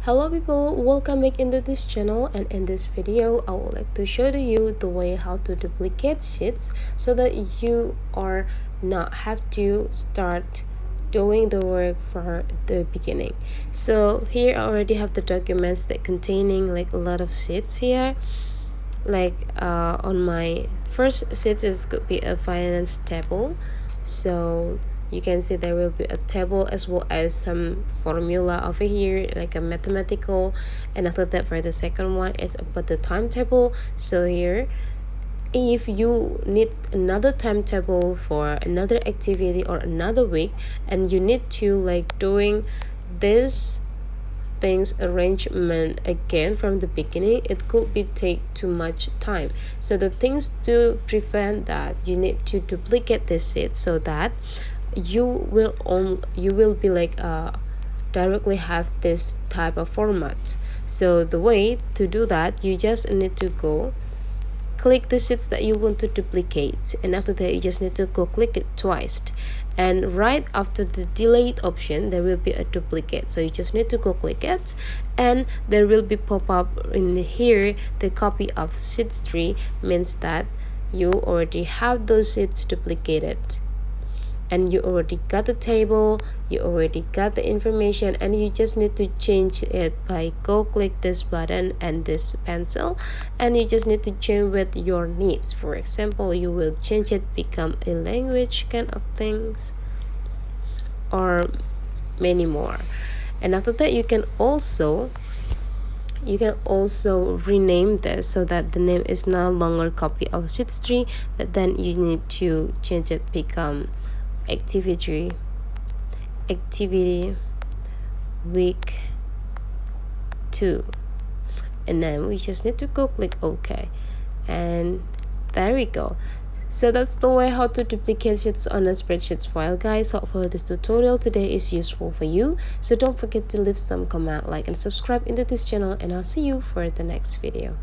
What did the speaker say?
Hello people, welcome back into this channel, and in this video I would like to show to you the way how to duplicate sheets so that you are not have to start doing the work for the beginning. So here I already have the documents that containing like a lot of sheets here. Like on my first sheet is could be a finance table, so you can see there will be a table as well as some formula over here like a mathematical. And after that, for the second one, it's about the timetable. So here, if you need another timetable for another activity or another week, and you need to like doing this things arrangement again from the beginning, it could be take too much time. So the things to prevent that, you need to duplicate this sheet so that you will be like directly have this type of format. So the way to do that, you just need to go click the sheets that you want to duplicate, and after that you just need to go click it twice, and right after the delete option there will be a duplicate. So you just need to go click it, and there will be pop up in here the copy of sheets 3, means that you already have those sheets duplicated, and you already got the table, you already got the information, and you just need to change it by go click this button and this pencil, and you just need to change with your needs. For example, you will change it become a language kind of things, or many more. And after that, you can also rename this so that the name is no longer copy of sheets 3, but then you need to change it become activity week 2, and then we just need to go click OK, and there we go. So that's the way how to duplicate sheets on a spreadsheet file, guys. Hopefully this tutorial today is useful for you. So don't forget to leave some comment, like, and subscribe into this channel, and I'll see you for the next video.